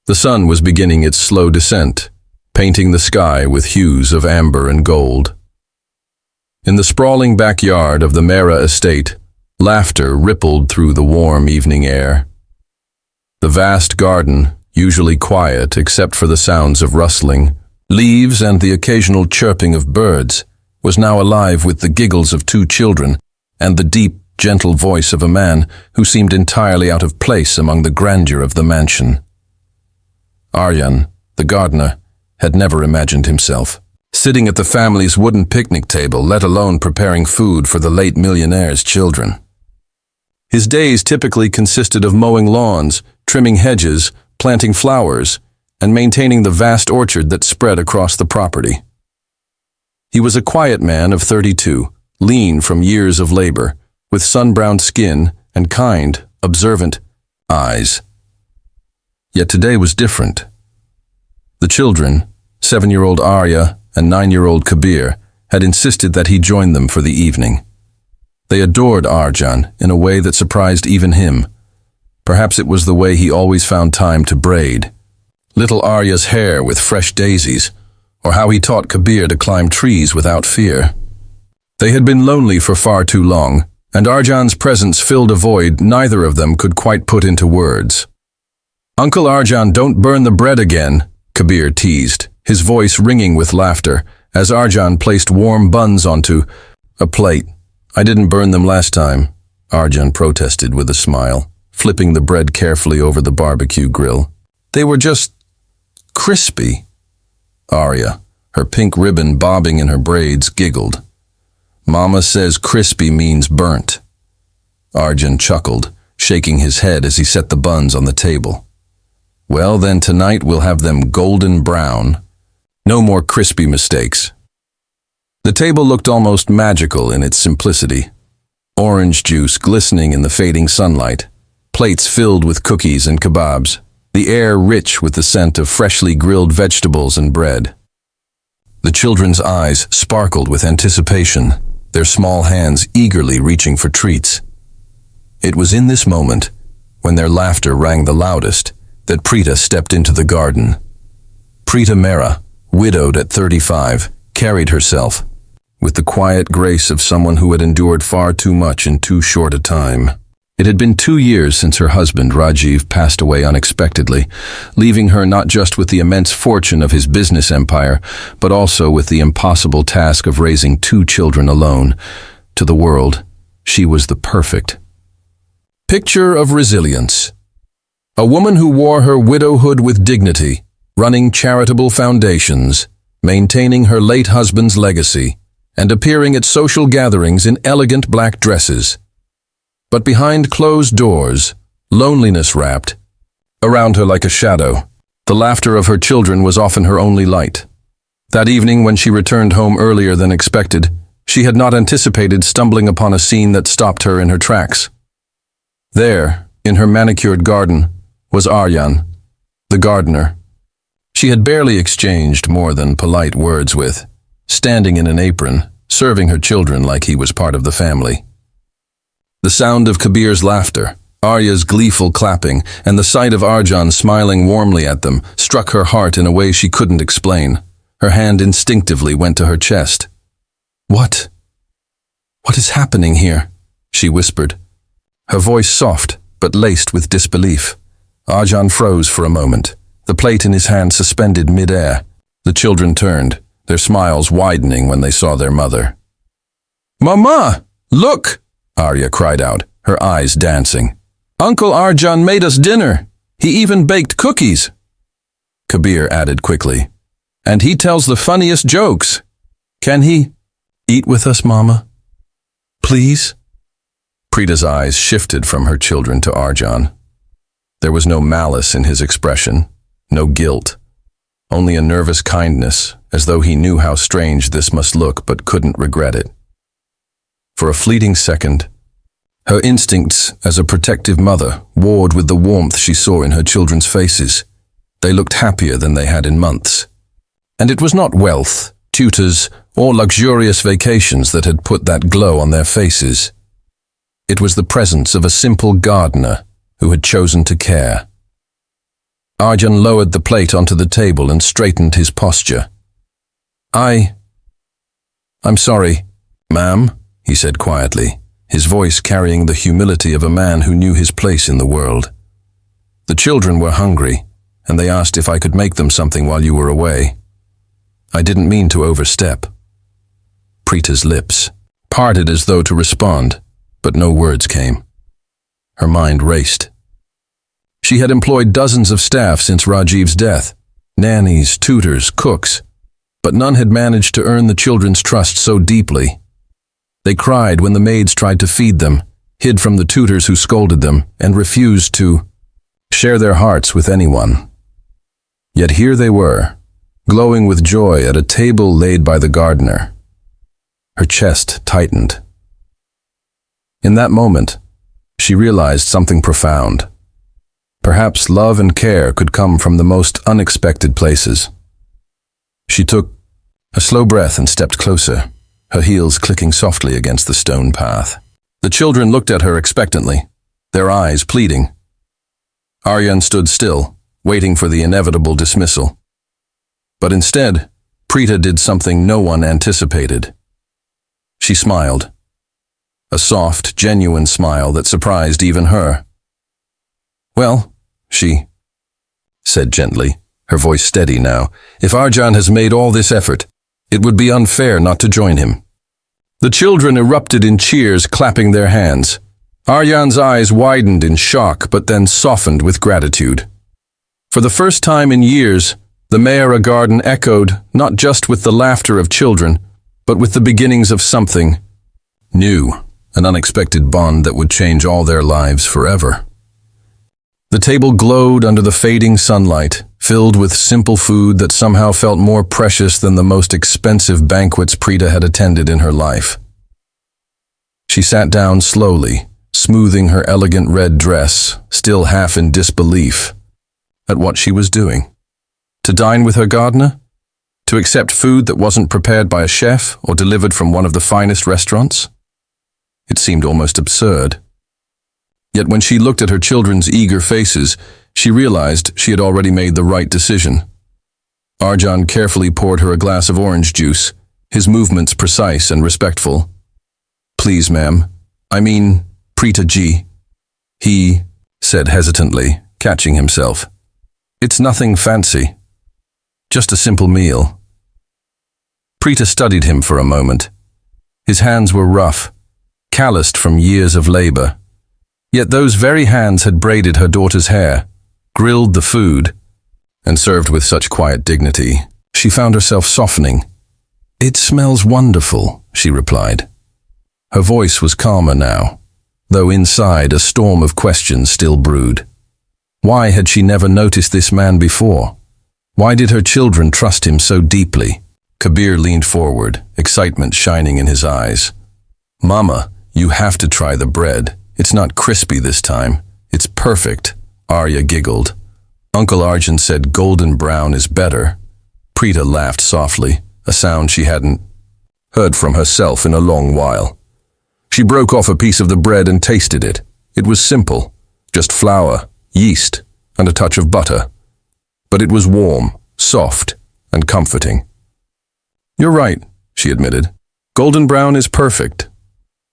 The sun was beginning its slow descent, painting the sky with hues of amber and gold. In the sprawling backyard of the Mera estate, laughter rippled through the warm evening air. The vast garden, usually quiet except for the sounds of rustling leaves and the occasional chirping of birds, was now alive with the giggles of two children and the deep, gentle voice of a man who seemed entirely out of place among the grandeur of the mansion. Arjan, the gardener, had never imagined himself sitting at the family's wooden picnic table, let alone preparing food for the late millionaire's children. His days typically consisted of mowing lawns, trimming hedges, planting flowers, and maintaining the vast orchard that spread across the property. He was a quiet man of 32, lean from years of labor, with sun-browned skin and kind, observant eyes. Yet today was different. The children, 7-year-old Arya and 9-year-old Kabir, had insisted that he join them for the evening. They adored Arjan in a way that surprised even him. Perhaps it was the way he always found time to braid little Arya's hair with fresh daisies, or how he taught Kabir to climb trees without fear. They had been lonely for far too long, and Arjan's presence filled a void neither of them could quite put into words. "Uncle Arjan, don't burn the bread again," Kabir teased, his voice ringing with laughter, as Arjan placed warm buns onto a plate. "I didn't burn them last time," Arjan protested with a smile, flipping the bread carefully over the barbecue grill. "They were just crispy." Arya, her pink ribbon bobbing in her braids, giggled. "Mama says crispy means burnt." Arjan chuckled, shaking his head as he set the buns on the table. "Well, then tonight we'll have them golden brown. No more crispy mistakes." The table looked almost magical in its simplicity. Orange juice glistening in the fading sunlight, plates filled with cookies and kebabs, the air rich with the scent of freshly grilled vegetables and bread. The children's eyes sparkled with anticipation, their small hands eagerly reaching for treats. It was in this moment, when their laughter rang the loudest, that Preeta stepped into the garden. Preeta Mera, widowed at 35, carried herself with the quiet grace of someone who had endured far too much in too short a time. It had been 2 years since her husband, Rajiv, passed away unexpectedly, leaving her not just with the immense fortune of his business empire, but also with the impossible task of raising 2 children alone. To the world, she was the perfect picture of resilience. A woman who wore her widowhood with dignity, running charitable foundations, maintaining her late husband's legacy, and appearing at social gatherings in elegant black dresses. But behind closed doors, loneliness wrapped around her like a shadow. The laughter of her children was often her only light. That evening, when she returned home earlier than expected, she had not anticipated stumbling upon a scene that stopped her in her tracks. There, in her manicured garden, was Arjan, the gardener. She had barely exchanged more than polite words with, standing in an apron, serving her children like he was part of the family. The sound of Kabir's laughter, Arya's gleeful clapping, and the sight of Arjan smiling warmly at them struck her heart in a way she couldn't explain. Her hand instinctively went to her chest. What is happening here?" she whispered, her voice soft but laced with disbelief. Arjan froze for a moment, the plate in his hand suspended mid-air. The children turned, their smiles widening when they saw their mother. "Mama, look!" Arya cried out, her eyes dancing. "Uncle Arjan made us dinner. He even baked cookies." Kabir added quickly, "And he tells the funniest jokes. Can he eat with us, Mama? Please?" Preeta's eyes shifted from her children to Arjan. There was no malice in his expression, no guilt, only a nervous kindness, as though he knew how strange this must look but couldn't regret it. For a fleeting second, her instincts as a protective mother warred with the warmth she saw in her children's faces. They looked happier than they had in months. And it was not wealth, tutors, or luxurious vacations that had put that glow on their faces. It was the presence of a simple gardener who had chosen to care. Arjan lowered the plate onto the table and straightened his posture. I'm sorry, ma'am, he said quietly, his voice carrying the humility of a man who knew his place in the world. The children were hungry, and they asked if I could make them something while you were away. I didn't mean to overstep. Preeta's lips parted as though to respond, but no words came. Her mind raced. She had employed dozens of staff since Rajiv's death, nannies, tutors, cooks, but none had managed to earn the children's trust so deeply. They cried when the maids tried to feed them, hid from the tutors who scolded them, and refused to share their hearts with anyone. Yet here they were, glowing with joy at a table laid by the gardener. Her chest tightened. In that moment, she realized something profound. Perhaps love and care could come from the most unexpected places. She took a slow breath and stepped closer, her heels clicking softly against the stone path. The children looked at her expectantly, their eyes pleading. Arjan stood still, waiting for the inevitable dismissal. But instead, Preeta did something no one anticipated. She smiled. A soft, genuine smile that surprised even her. Well, she said gently, her voice steady now, if Arjan has made all this effort, it would be unfair not to join him. The children erupted in cheers, clapping their hands. Arjan's eyes widened in shock, but then softened with gratitude. For the first time in years, the Millionaire garden echoed, not just with the laughter of children, but with the beginnings of something new, an unexpected bond that would change all their lives forever. The table glowed under the fading sunlight, filled with simple food that somehow felt more precious than the most expensive banquets Preeta had attended in her life. She sat down slowly, smoothing her elegant red dress, still half in disbelief at what she was doing. To dine with her gardener? To accept food that wasn't prepared by a chef or delivered from one of the finest restaurants? It seemed almost absurd. Yet when she looked at her children's eager faces, she realized she had already made the right decision. Arjan carefully poured her a glass of orange juice, his movements precise and respectful. Please, ma'am. I mean, Preeta ji. He said hesitantly, catching himself. It's nothing fancy. Just a simple meal. Preeta studied him for a moment. His hands were rough, calloused from years of labor. Yet those very hands had braided her daughter's hair, grilled the food, and served with such quiet dignity. She found herself softening. It smells wonderful, she replied. Her voice was calmer now, though inside a storm of questions still brewed. Why had she never noticed this man before? Why did her children trust him so deeply? Kabir leaned forward, excitement shining in his eyes. Mama, you have to try the bread. It's not crispy this time. It's perfect, Arya giggled. Uncle Arjan said golden brown is better. Preeta laughed softly, a sound she hadn't heard from herself in a long while. She broke off a piece of the bread and tasted it. It was simple, just flour, yeast, and a touch of butter. But it was warm, soft, and comforting. You're right, she admitted. Golden brown is perfect.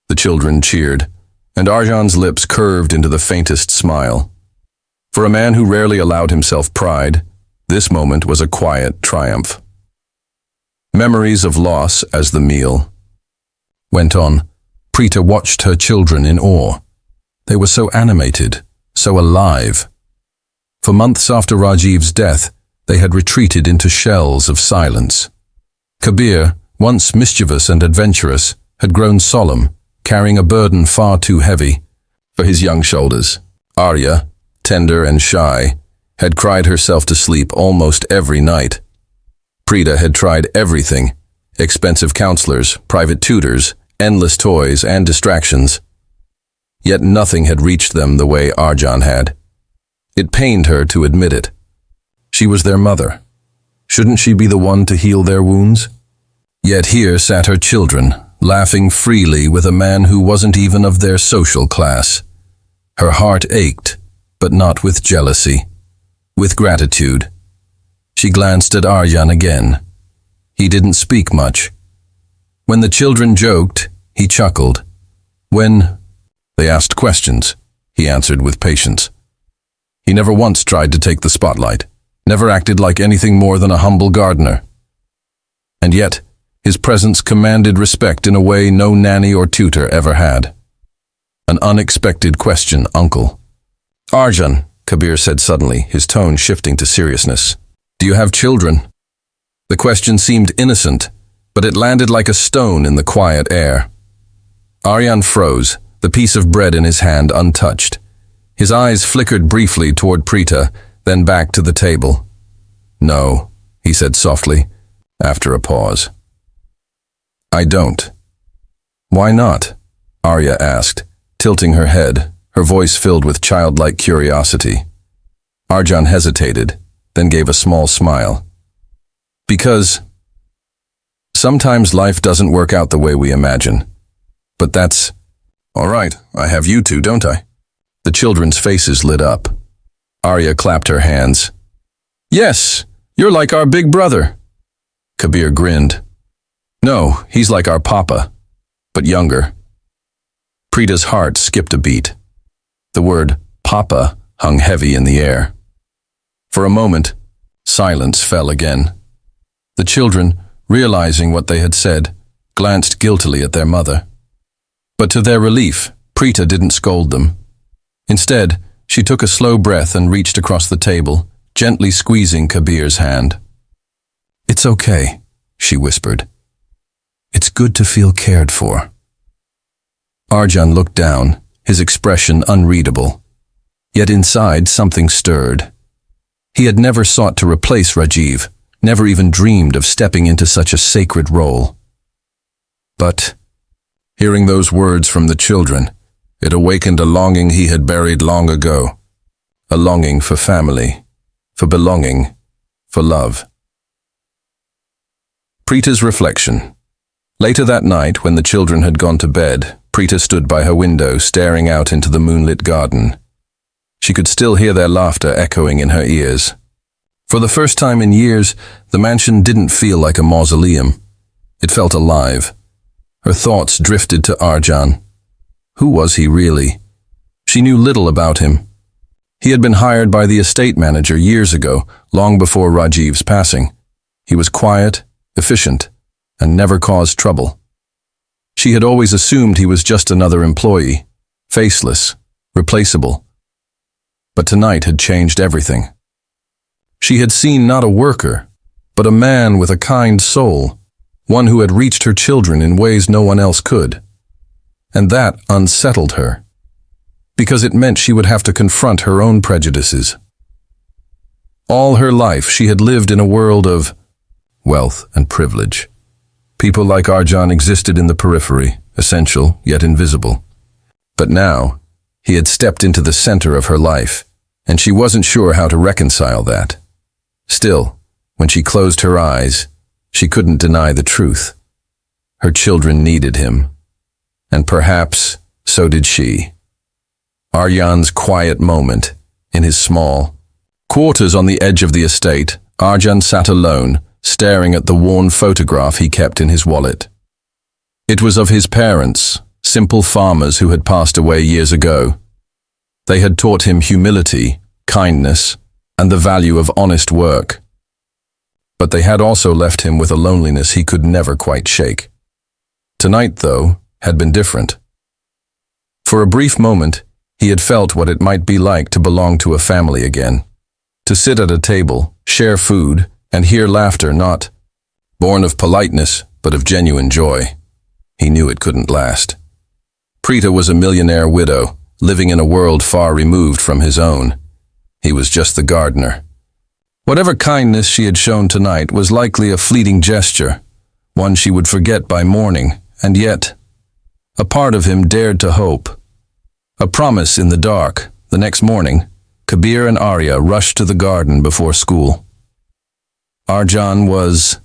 The children cheered, and Arjan's lips curved into the faintest smile. For a man who rarely allowed himself pride, this moment was a quiet triumph. Memories of loss as the meal went on. Preeta watched her children in awe. They were so animated, so alive. For months after Rajiv's death, they had retreated into shells of silence. Kabir, once mischievous and adventurous, had grown solemn, carrying a burden far too heavy for his young shoulders. Arya, tender and shy, had cried herself to sleep almost every night. Preeta had tried everything: expensive counselors, private tutors, endless toys and distractions. Yet nothing had reached them the way Arjan had. It pained her to admit it. She was their mother. Shouldn't she be the one to heal their wounds? Yet here sat her children, laughing freely with a man who wasn't even of their social class. Her heart ached, but not with jealousy. with gratitude. She glanced at Arjan again. He didn't speak much. When the children joked, he chuckled. When they asked questions, he answered with patience. He never once tried to take the spotlight, never acted like anything more than a humble gardener. And yet, his presence commanded respect in a way no nanny or tutor ever had. An unexpected question, Uncle. Arjan, Kabir said suddenly, his tone shifting to seriousness. Do you have children? The question seemed innocent, but it landed like a stone in the quiet air. Arjan froze, the piece of bread in his hand untouched. His eyes flickered briefly toward Preeta, then back to the table. No, he said softly, after a pause. I don't. Why not? Arya asked, tilting her head, her voice filled with childlike curiosity. Arjan hesitated, then gave a small smile. Because sometimes life doesn't work out the way we imagine. But that's... All right, I have you two, don't I? The children's faces lit up. Arya clapped her hands. Yes, you're like our big brother. Kabir grinned. No, he's like our papa, but younger. Preeta's heart skipped a beat. The word papa hung heavy in the air. For a moment, silence fell again. The children, realizing what they had said, glanced guiltily at their mother. But to their relief, Preeta didn't scold them. Instead, she took a slow breath and reached across the table, gently squeezing Kabir's hand. It's okay, she whispered. It's good to feel cared for. Arjan looked down, his expression unreadable. Yet inside something stirred. He had never sought to replace Rajiv, never even dreamed of stepping into such a sacred role. But, hearing those words from the children, it awakened a longing he had buried long ago. A longing for family, for belonging, for love. Preeta's reflection. Later that night, when the children had gone to bed, Preeta stood by her window, staring out into the moonlit garden. She could still hear their laughter echoing in her ears. For the first time in years, the mansion didn't feel like a mausoleum. It felt alive. Her thoughts drifted to Arjan. Who was he really? She knew little about him. He had been hired by the estate manager years ago, long before Rajiv's passing. He was quiet, efficient, and never caused trouble. She had always assumed he was just another employee, faceless, replaceable. But tonight had changed everything. She had seen not a worker, but a man with a kind soul, one who had reached her children in ways no one else could. And that unsettled her, because it meant she would have to confront her own prejudices. All her life she had lived in a world of wealth and privilege. People like Arjan existed in the periphery, essential yet invisible. But now, he had stepped into the center of her life, and she wasn't sure how to reconcile that. Still, when she closed her eyes, she couldn't deny the truth. Her children needed him. And perhaps so did she. Arjan's quiet moment, in his small quarters on the edge of the estate, Arjan sat alone, staring at the worn photograph he kept in his wallet. It was of his parents, simple farmers who had passed away years ago. They had taught him humility, kindness, and the value of honest work. But they had also left him with a loneliness he could never quite shake. Tonight, though, had been different. For a brief moment, he had felt what it might be like to belong to a family again. To sit at a table, share food, and hear laughter not born of politeness, but of genuine joy. He knew it couldn't last. Preeta was a millionaire widow, living in a world far removed from his own. He was just the gardener. Whatever kindness she had shown tonight was likely a fleeting gesture, one she would forget by morning, and yet, a part of him dared to hope. A promise in the dark. The next morning, Kabir and Arya rushed to the garden before school. Arjan was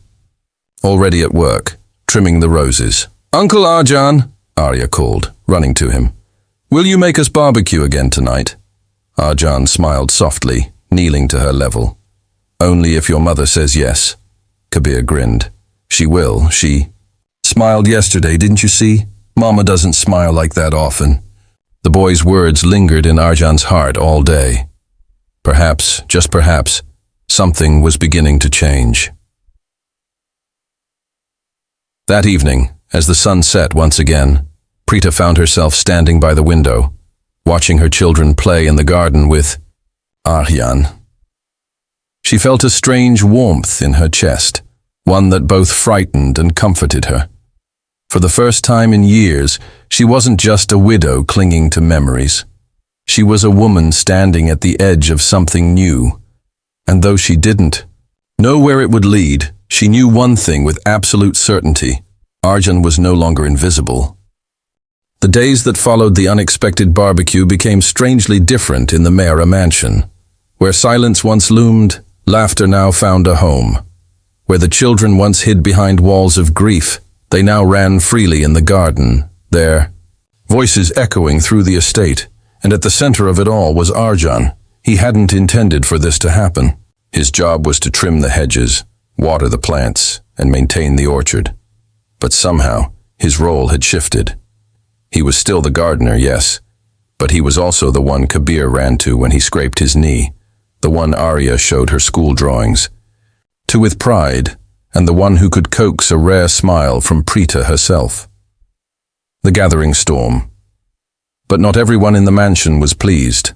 already at work, trimming the roses. "Uncle Arjan," Arya called, running to him. "Will you make us barbecue again tonight?" Arjan smiled softly, kneeling to her level. "Only if your mother says yes." Kabir grinned. "She will, she smiled yesterday, didn't you see? Mama doesn't smile like that often." The boy's words lingered in Arjan's heart all day. Perhaps, just perhaps, something was beginning to change. That evening, as the sun set once again, Preeta found herself standing by the window, watching her children play in the garden with Arjan. She felt a strange warmth in her chest, one that both frightened and comforted her. For the first time in years, she wasn't just a widow clinging to memories. She was a woman standing at the edge of something new. And though she didn't know where it would lead, she knew one thing with absolute certainty: Arjan was no longer invisible. The days that followed the unexpected barbecue became strangely different in the Mehra mansion. Where silence once loomed, laughter now found a home. Where the children once hid behind walls of grief, they now ran freely in the garden, their voices echoing through the estate, and at the center of it all was Arjan. He hadn't intended for this to happen. His job was to trim the hedges, water the plants, and maintain the orchard. But somehow, his role had shifted. He was still the gardener, yes, but he was also the one Kabir ran to when he scraped his knee, the one Arya showed her school drawings to with pride, and the one who could coax a rare smile from Preeta herself. The gathering storm. But not everyone in the mansion was pleased.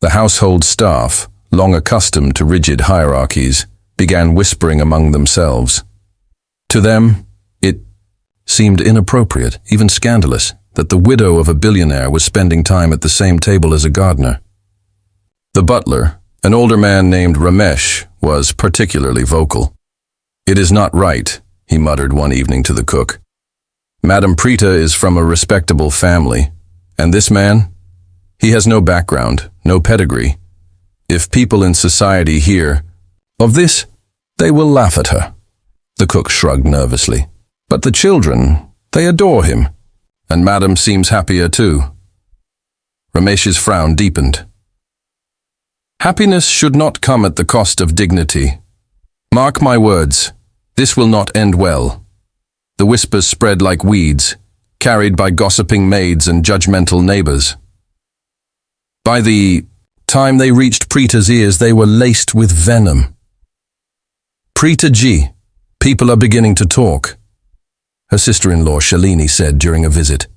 The household staff, long accustomed to rigid hierarchies, began whispering among themselves. To them, it seemed inappropriate, even scandalous, that the widow of a billionaire was spending time at the same table as a gardener. The butler, an older man named Ramesh, was particularly vocal. "It is not right," he muttered one evening to the cook. "Madam Preeta is from a respectable family, and this man, he has no background, no pedigree. If people in society hear of this, they will laugh at her." The cook shrugged nervously. "But the children, they adore him, and Madam seems happier too." Ramesh's frown deepened. "Happiness should not come at the cost of dignity. Mark my words, this will not end well." The whispers spread like weeds, carried by gossiping maids and judgmental neighbors. By the time they reached Preeta's ears, they were laced with venom. "Preeta ji, people are beginning to talk," her sister-in-law Shalini said during a visit.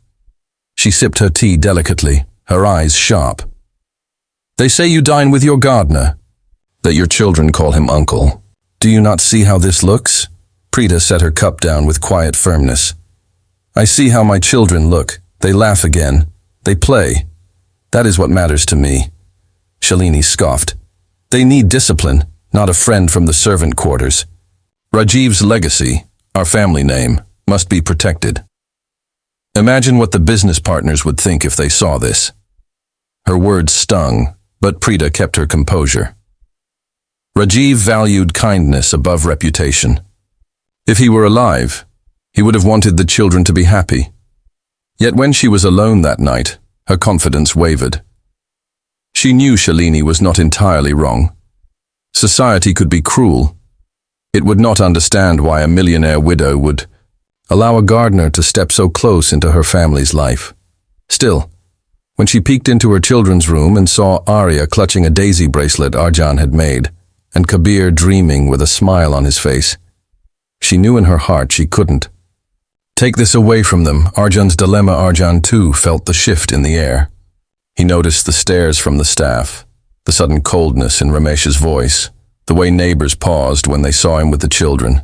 She sipped her tea delicately, her eyes sharp. "They say you dine with your gardener, that your children call him uncle. Do you not see how this looks?" Preeta set her cup down with quiet firmness. "I see how my children look. They laugh again. They play. That is what matters to me." Shalini scoffed. "They need discipline, not a friend from the servant quarters. Rajiv's legacy, our family name, must be protected." Imagine what the business partners would think if they saw this. Her words stung, but Preeta kept her composure. Rajiv valued kindness above reputation. If he were alive, he would have wanted the children to be happy. Yet when she was alone that night, her confidence wavered. She knew Shalini was not entirely wrong. Society could be cruel. It would not understand why a millionaire widow would allow a gardener to step so close into her family's life. Still, when she peeked into her children's room and saw Arya clutching a daisy bracelet Arjan had made, and Kabir dreaming with a smile on his face, she knew in her heart she couldn't take this away from them. Arjan's dilemma. Arjan too felt the shift in the air. He noticed the stares from the staff, the sudden coldness in Ramesh's voice, the way neighbors paused when they saw him with the children.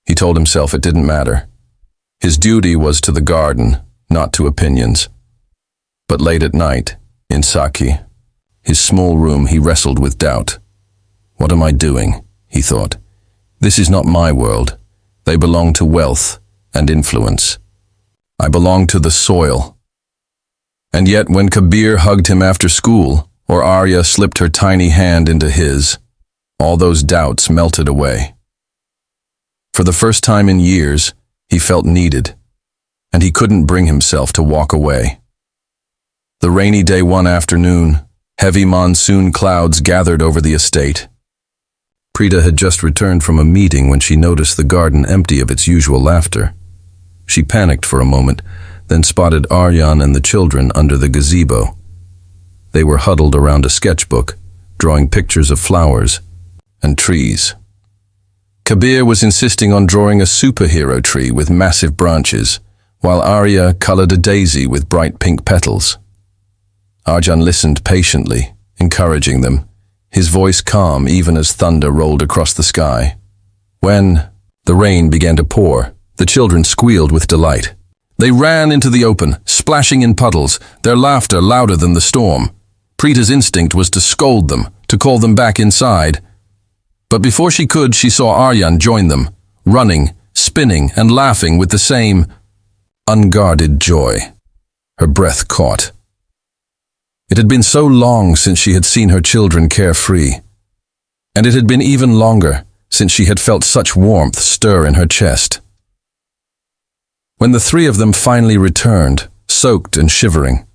He told himself it didn't matter. His duty was to the garden, not to opinions. But late at night, in Saki, his small room, he wrestled with doubt. "What am I doing?" he thought. "This is not my world. They belong to wealth and influence. I belong to the soil." And yet when Kabir hugged him after school, or Arya slipped her tiny hand into his, all those doubts melted away. For the first time in years, he felt needed, and he couldn't bring himself to walk away. The rainy day one afternoon, Heavy monsoon clouds gathered over the estate. Preeta had just returned from a meeting when she noticed the garden empty of its usual laughter. She panicked for a moment, then spotted Arjan and the children under the gazebo. They were huddled around a sketchbook, drawing pictures of flowers and trees. Kabir was insisting on drawing a superhero tree with massive branches, while Arya colored a daisy with bright pink petals. Arjan listened patiently, encouraging them, his voice calm even as thunder rolled across the sky. When the rain began to pour, the children squealed with delight. They ran into the open, splashing in puddles, their laughter louder than the storm. Preeta's instinct was to scold them, to call them back inside. But before she could, she saw Arjan join them, running, spinning, and laughing with the same unguarded joy. Her breath caught. It had been so long since she had seen her children carefree, and it had been even longer since she had felt such warmth stir in her chest. When the three of them finally returned, soaked and shivering,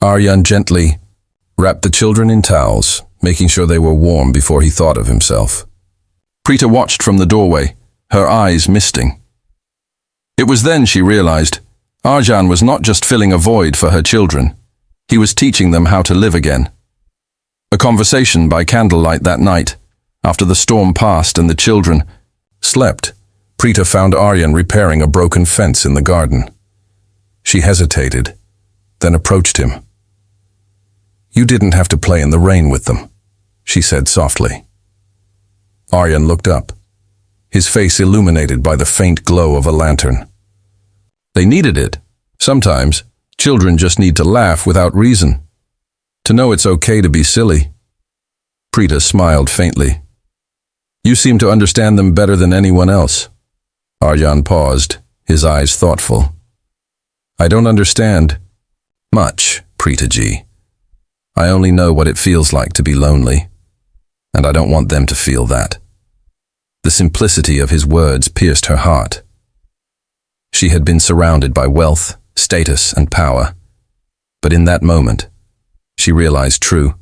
Arjan gently wrapped the children in towels, making sure they were warm before he thought of himself. Preeta watched from the doorway, her eyes misting. It was then she realized Arjan was not just filling a void for her children. He was teaching them how to live again. A conversation by candlelight that night, after the storm passed and the children slept, Preeta found Arjan repairing a broken fence in the garden. She hesitated, then approached him. "You didn't have to play in the rain with them," she said softly. Arjan looked up, his face illuminated by the faint glow of a lantern. They needed it. Sometimes, children just need to laugh without reason, to know it's okay to be silly. Preeta smiled faintly. "You seem to understand them better than anyone else." Arjan paused, his eyes thoughtful. "I don't understand much, Preeta ji. I only know what it feels like to be lonely, and I don't want them to feel that." The simplicity of his words pierced her heart. She had been surrounded by wealth, status, and power, but in that moment, she realized true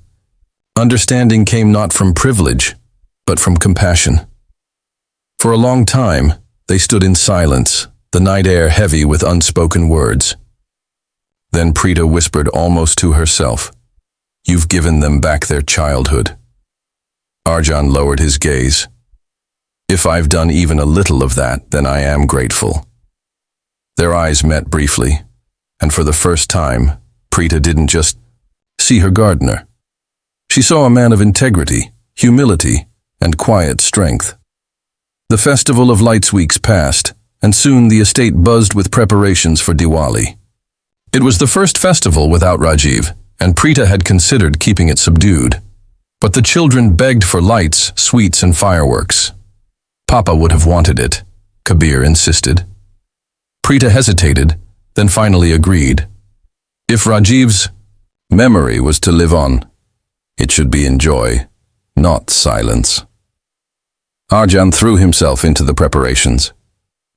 understanding came not from privilege, but from compassion. For a long time, they stood in silence, the night air heavy with unspoken words. Then Preeta whispered almost to herself, "You've given them back their childhood." Arjan lowered his gaze. "If I've done even a little of that, then I am grateful." Their eyes met briefly, and for the first time, Preeta didn't just see her gardener. She saw a man of integrity, humility, and quiet strength. The Festival of Lights weeks passed, and soon the estate buzzed with preparations for Diwali. It was the first festival without Rajiv, and Preeta had considered keeping it subdued. But the children begged for lights, sweets, and fireworks. Papa would have wanted it, Kabir insisted. Preeta hesitated, then finally agreed. If Rajiv's memory was to live on, it should be in joy, not silence. Arjan threw himself into the preparations.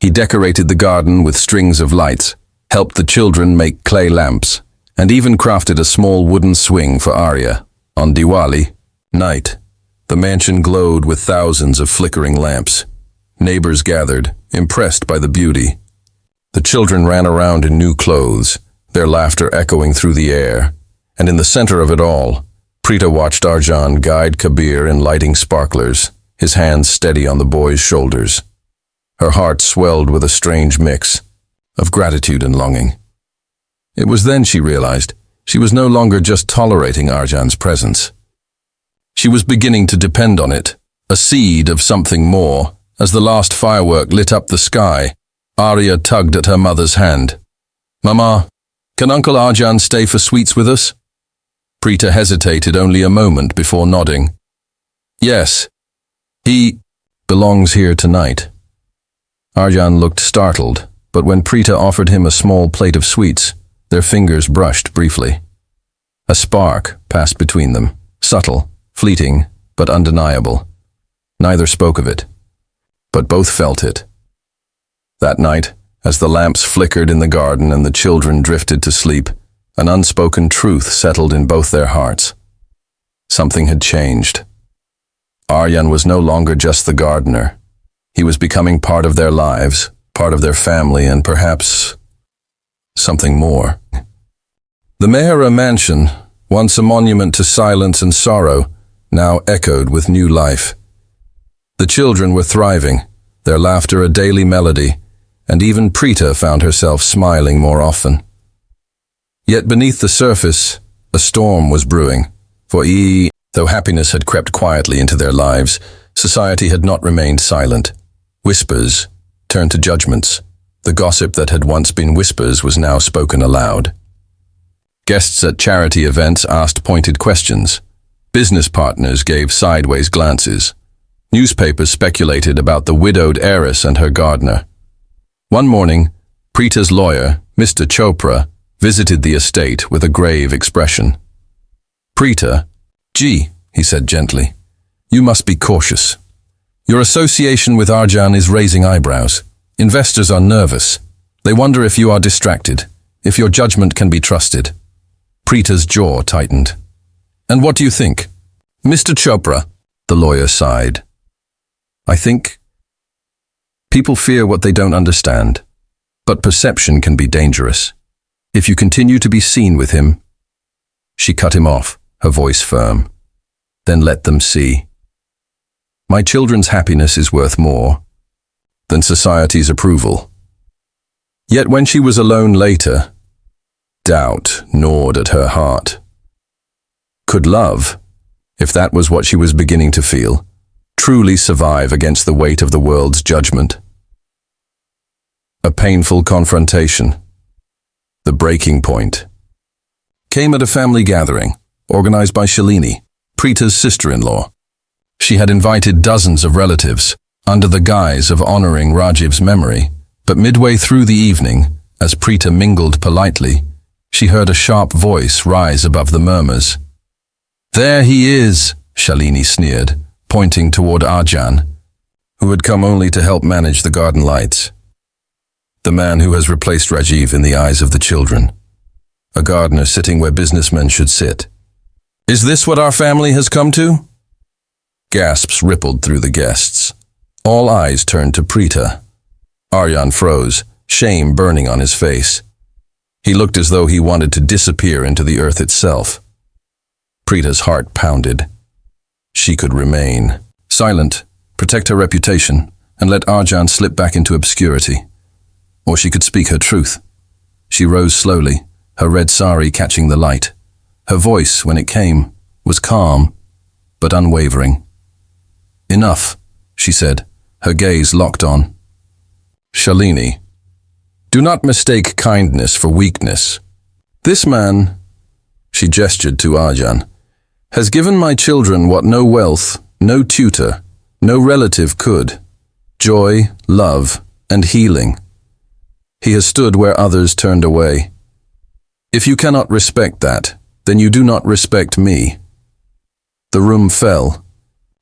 He decorated the garden with strings of lights, helped the children make clay lamps, and even crafted a small wooden swing for Arya. On Diwali night, the mansion glowed with thousands of flickering lamps. Neighbors gathered, impressed by the beauty. The children ran around in new clothes, their laughter echoing through the air, and in the center of it all, Preeta watched Arjan guide Kabir in lighting sparklers, his hands steady on the boy's shoulders. Her heart swelled with a strange mix of gratitude and longing. It was then she realized she was no longer just tolerating Arjan's presence. She was beginning to depend on it, a seed of something more. As the last firework lit up the sky, Arya tugged at her mother's hand. "Mama, can Uncle Arjan stay for sweets with us?" Preeta hesitated only a moment before nodding. "Yes, he belongs here tonight." Arjan looked startled, but when Preeta offered him a small plate of sweets, their fingers brushed briefly. A spark passed between them, subtle, fleeting, but undeniable. Neither spoke of it, but both felt it. That night, as the lamps flickered in the garden and the children drifted to sleep, an unspoken truth settled in both their hearts. Something had changed. Arjan was no longer just the gardener. He was becoming part of their lives, part of their family, and perhaps something more. The Millionaire mansion, once a monument to silence and sorrow, now echoed with new life. The children were thriving, their laughter a daily melody, and even Preeta found herself smiling more often. Yet beneath the surface, a storm was brewing, for though happiness had crept quietly into their lives, society had not remained silent. Whispers turned to judgments. The gossip that had once been whispers was now spoken aloud. Guests at charity events asked pointed questions. Business partners gave sideways glances. Newspapers speculated about the widowed heiress and her gardener. One morning, Preeta's lawyer, Mr. Chopra, visited the estate with a grave expression. "Preeta, he said gently, you must be cautious. Your association with Arjan is raising eyebrows. Investors are nervous. They wonder if you are distracted, if your judgment can be trusted." Preeta's jaw tightened. "And what do you think?" "Mr. Chopra," the lawyer sighed. "I think people fear what they don't understand, but perception can be dangerous. If you continue to be seen with him—" She cut him off, her voice firm. "Then let them see. My children's happiness is worth more than society's approval." Yet when she was alone later, doubt gnawed at her heart. Could love, if that was what she was beginning to feel, truly survive against the weight of the world's judgment? A painful confrontation, the breaking point, came at a family gathering organized by Shalini, Preeta's sister-in-law. She had invited dozens of relatives under the guise of honoring Rajiv's memory, but midway through the evening, as Preeta mingled politely, she heard a sharp voice rise above the murmurs. "There he is," Shalini sneered, pointing toward Arjan, who had come only to help manage the garden lights. The man who has replaced Rajiv in the eyes of the children. A gardener sitting where businessmen should sit. "Is this what our family has come to?" Gasps rippled through the guests. All eyes turned to Preeta. Arjan froze, shame burning on his face. He looked as though he wanted to disappear into the earth itself. Preeta's heart pounded. She could remain silent, protect her reputation, and let Arjan slip back into obscurity. Or she could speak her truth. She rose slowly, her red sari catching the light. Her voice, when it came, was calm, but unwavering. "Enough," she said, her gaze locked on. "Shalini, do not mistake kindness for weakness. This man," she gestured to Arjan, "has given my children what no wealth, no tutor, no relative could: joy, love, and healing. He has stood where others turned away. If you cannot respect that, then you do not respect me." The room fell,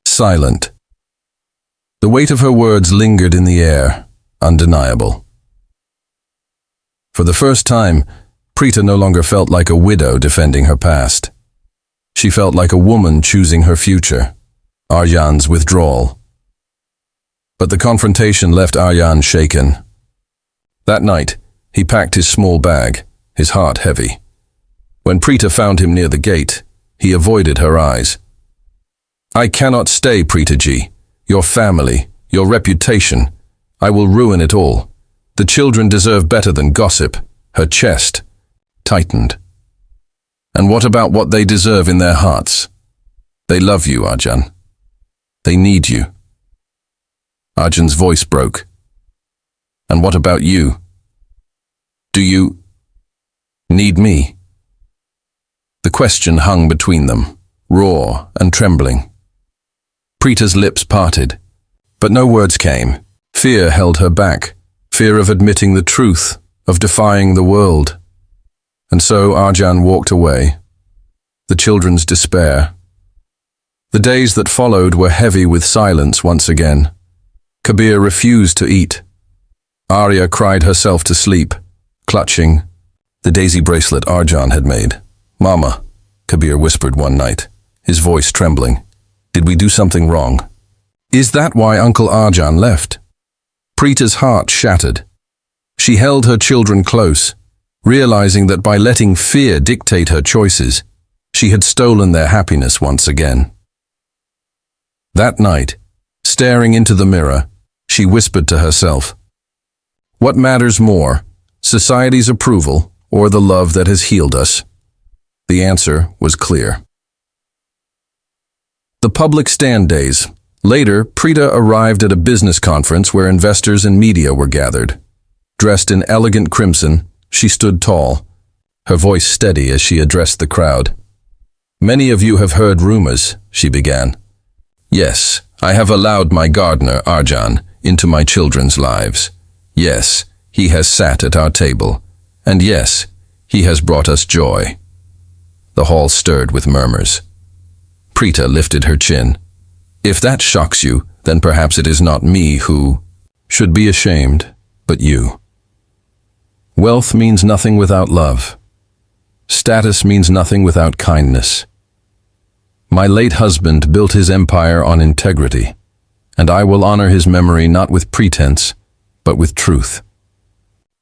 silent. The weight of her words lingered in the air, undeniable. For the first time, Preeta no longer felt like a widow defending her past. She felt like a woman choosing her future, Arjan's withdrawal. But the confrontation left Arjan shaken. That night, he packed his small bag, his heart heavy. When Preeta found him near the gate, he avoided her eyes. "I cannot stay, Preeta ji. Your family, your reputation. I will ruin it all. The children deserve better than gossip." Her chest tightened. "And what about what they deserve in their hearts? They love you, Arjan. They need you." Arjan's voice broke. "And what about you? Do you need me?" The question hung between them, raw and trembling. Preeta's lips parted, but no words came. Fear held her back, fear of admitting the truth, of defying the world. And so Arjan walked away. The children's despair. The days that followed were heavy with silence once again. Kabir refused to eat. Arya cried herself to sleep, clutching the daisy bracelet Arjan had made. "Mama," Kabir whispered one night, his voice trembling. "Did we do something wrong? Is that why Uncle Arjan left?" Preeta's heart shattered. She held her children close, realizing that by letting fear dictate her choices, she had stolen their happiness once again. That night, staring into the mirror, she whispered to herself, "What matters more, society's approval or the love that has healed us?" The answer was clear. The public stand days. Later, Preeta arrived at a business conference where investors and media were gathered. Dressed in elegant crimson, she stood tall, her voice steady as she addressed the crowd. "Many of you have heard rumors," she began. "Yes, I have allowed my gardener, Arjan, into my children's lives. Yes, he has sat at our table. And yes, he has brought us joy." The hall stirred with murmurs. Preeta lifted her chin. "If that shocks you, then perhaps it is not me who should be ashamed, but you. Wealth means nothing without love. Status means nothing without kindness. My late husband built his empire on integrity, and I will honor his memory not with pretense, but with truth.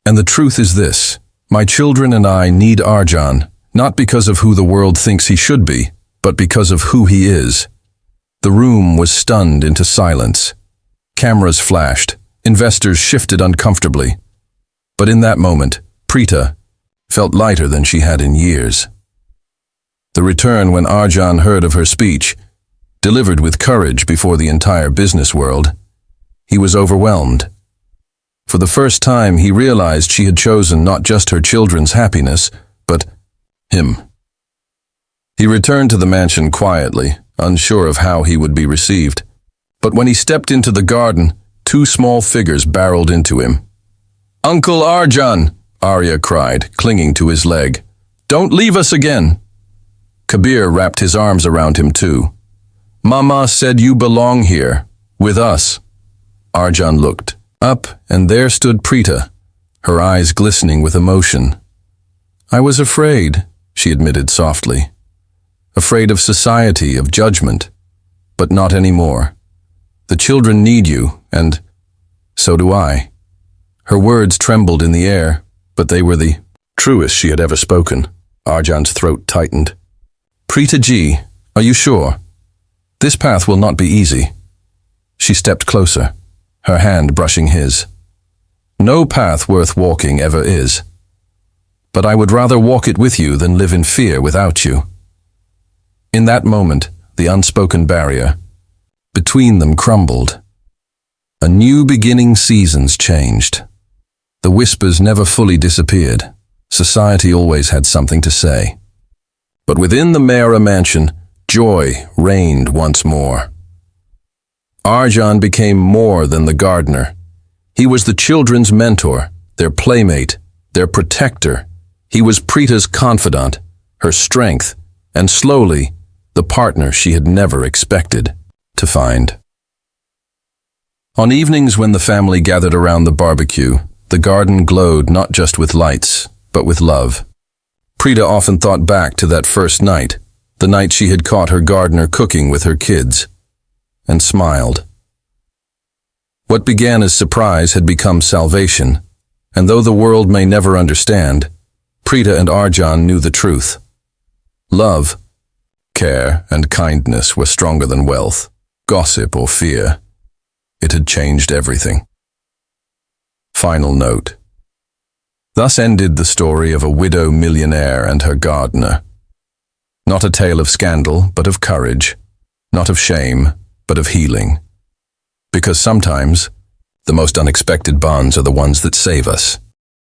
And the truth is this: my children and I need Arjan, not because of who the world thinks he should be, but because of who he is." The room was stunned into silence. Cameras flashed, investors shifted uncomfortably. But in that moment, Preeta felt lighter than she had in years. The return when Arjan heard of her speech, delivered with courage before the entire business world, he was overwhelmed. For the first time, he realized she had chosen not just her children's happiness, but him. He returned to the mansion quietly, unsure of how he would be received. But when he stepped into the garden, two small figures barreled into him. "Uncle Arjan!" Arya cried, clinging to his leg. "Don't leave us again!" Kabir wrapped his arms around him too. "Mama said you belong here, with us." Arjan looked up, and there stood Preeta, her eyes glistening with emotion. "I was afraid," she admitted softly. "Afraid of society, of judgment. But not anymore. The children need you, and so do I." Her words trembled in the air, but they were the truest she had ever spoken. Arjan's throat tightened. "Preeta ji, are you sure? This path will not be easy." She stepped closer, her hand brushing his. "No path worth walking ever is. But I would rather walk it with you than live in fear without you." In that moment, the unspoken barrier between them crumbled. A new beginning, seasons changed. The whispers never fully disappeared. Society always had something to say. But within the Mehra mansion, joy reigned once more. Arjan became more than the gardener. He was the children's mentor, their playmate, their protector. He was Preeta's confidant, her strength, and slowly, the partner she had never expected to find. On evenings when the family gathered around the barbecue, the garden glowed not just with lights, but with love. Preeta often thought back to that first night, the night she had caught her gardener cooking with her kids, and smiled. What began as surprise had become salvation, and though the world may never understand, Preeta and Arjan knew the truth. Love, care, and kindness were stronger than wealth, gossip, or fear. It had changed everything. Final note. Thus ended the story of a widow millionaire and her gardener. Not a tale of scandal, but of courage. Not of shame, but of healing. Because sometimes, the most unexpected bonds are the ones that save us.